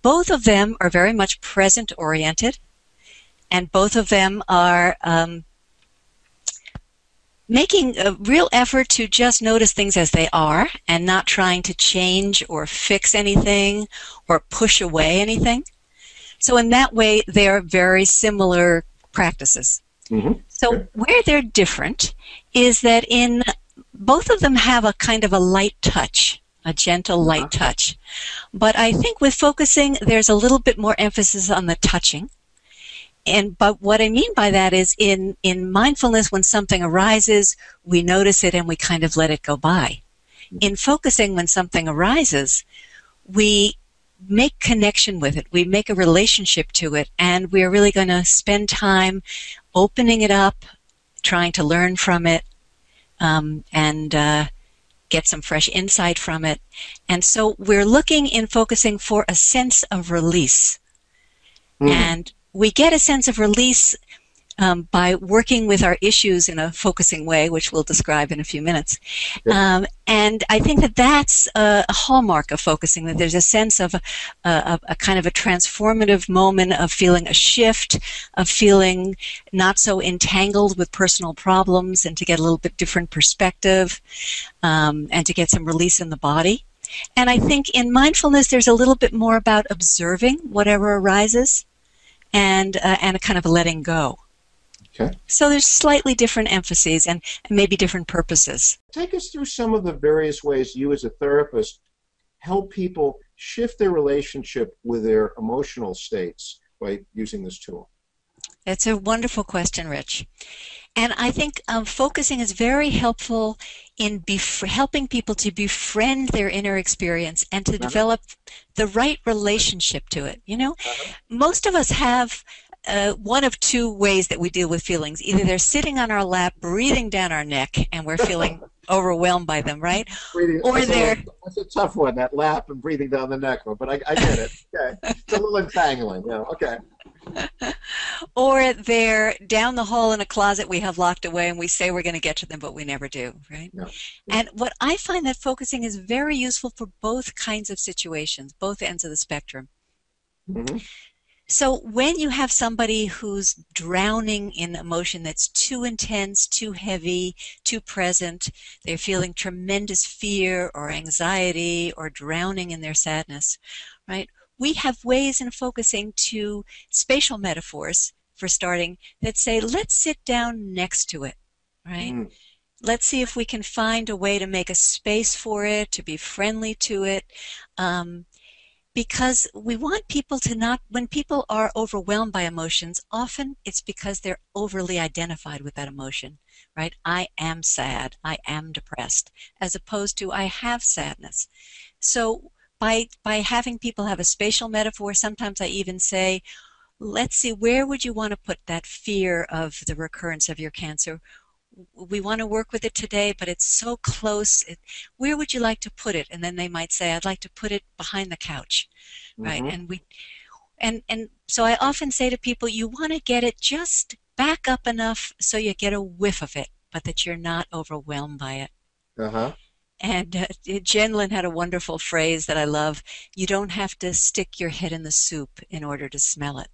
both of them are very much present-oriented, and both of them are making a real effort to just notice things as they are and not trying to change or fix anything or push away anything. So in that way, they are very similar practices. So where they're different is that in both of them have a kind of a light touch, a gentle light touch. But I think with focusing, there's a little bit more emphasis on the touching. But what I mean by that is in mindfulness, when something arises, we notice it and we kind of let it go by. In focusing, when something arises, we make connection with it. We make a relationship to it, and we're really going to spend time opening it up, trying to learn from it, and get some fresh insight from it. And so we're looking in focusing for a sense of release. And we get a sense of release by working with our issues in a focusing way, which we'll describe in a few minutes. And I think that that's a hallmark of focusing, that there's a sense of a kind of a transformative moment of feeling a shift, of feeling not so entangled with personal problems, and to get a little bit different perspective, and to get some release in the body. And I think in mindfulness, there's a little bit more about observing whatever arises, and a kind of a letting go. So there's slightly different emphases and maybe different purposes. Take us through some of the various ways you as a therapist help people shift their relationship with their emotional states by using this tool. That's a wonderful question, Rich. And I think focusing is very helpful in helping people to befriend their inner experience and to develop the right relationship to it. You know, most of us have one of two ways that we deal with feelings. Either they're sitting on our lap, breathing down our neck, and we're feeling overwhelmed by them, right? Or they're... That's a tough one, that lap and breathing down the neck. But I get it. Okay. It's a little entangling. Yeah, okay. Or they're down the hall in a closet we have locked away, and we say we're going to get to them, but we never do, right? No. And what I find that focusing is very useful for both kinds of situations, both ends of the spectrum. So when you have somebody who's drowning in emotion that's too intense, too heavy, too present, they're feeling tremendous fear or anxiety or drowning in their sadness, right? We have ways in focusing to spatial metaphors, for starting, that say, let's sit down next to it, right? Let's see if we can find a way to make a space for it, to be friendly to it, because we want people to not, when people are overwhelmed by emotions, often it's because they're overly identified with that emotion, right? I am sad, I am depressed, as opposed to I have sadness. So by having people have a spatial metaphor, sometimes I even say, let's see, where would you want to put that fear of the recurrence of your cancer? We want to work with it today, but it's so close. Where would you like to put it? And then they might say, I'd like to put it behind the couch, right? And so I often say to people, you want to get it just back up enough so you get a whiff of it, but that you're not overwhelmed by it. And Jen Lin had a wonderful phrase that I love: you don't have to stick your head in the soup in order to smell it.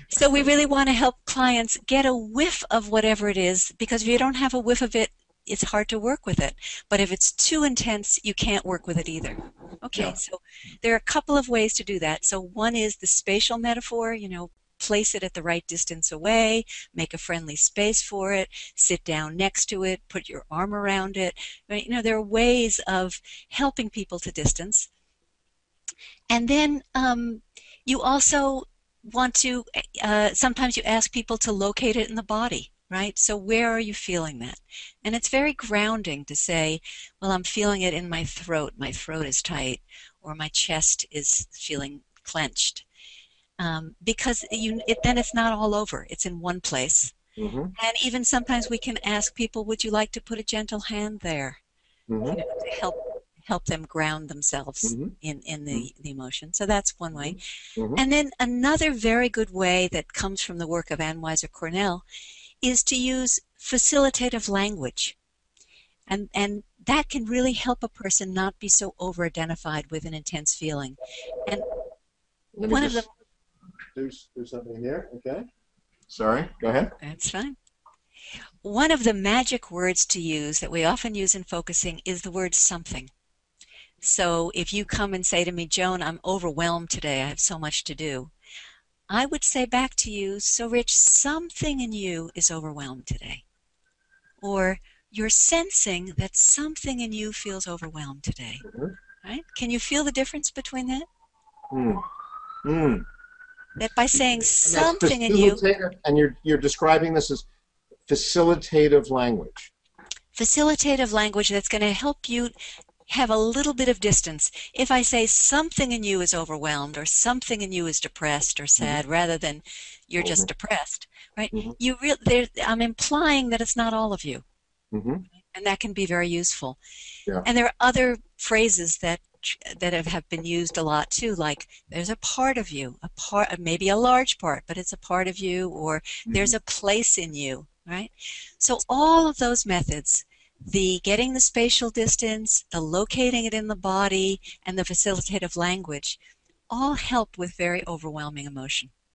So we really want to help clients get a whiff of whatever it is, because if you don't have a whiff of it, it's hard to work with it. But if it's too intense, you can't work with it either. Okay, so there are a couple of ways to do that. So one is the spatial metaphor, you know, place it at the right distance away, make a friendly space for it, sit down next to it, put your arm around it. Right? You know, there are ways of helping people to distance. And then you also want to, sometimes you ask people to locate it in the body, right? So where are you feeling that? And it's very grounding to say, well, I'm feeling it in my throat is tight, or my chest is feeling clenched. Because then it's not all over, it's in one place. And even sometimes we can ask people, would you like to put a gentle hand there, you know, to help them ground themselves in the emotion. So that's one way. And then another very good way that comes from the work of Anne Weiser Cornell is to use facilitative language. And that can really help a person not be so over-identified with an intense feeling. And Let me one of the just do something here. Okay. Sorry. Go ahead. That's fine. One of the magic words to use that we often use in focusing is the word something. So if you come and say to me, Joan, I'm overwhelmed today, I have so much to do, I would say back to you, so Rich, something in you is overwhelmed today. Or you're sensing that something in you feels overwhelmed today. Right? Can you feel the difference between that? Mm. Mm. That by saying And something in you, and you're describing this as facilitative language. Facilitative language that's going to help you have a little bit of distance. If I say something in you is overwhelmed or something in you is depressed or sad, rather than you're just depressed, right? I'm implying that it's not all of you, and that can be very useful. Yeah. And there are other phrases that have been used a lot too, like there's a part of you, maybe a large part, but it's a part of you, or there's a place in you, right? So all of those methods, the getting the spatial distance, the locating it in the body, and the facilitative language, all help with very overwhelming emotion.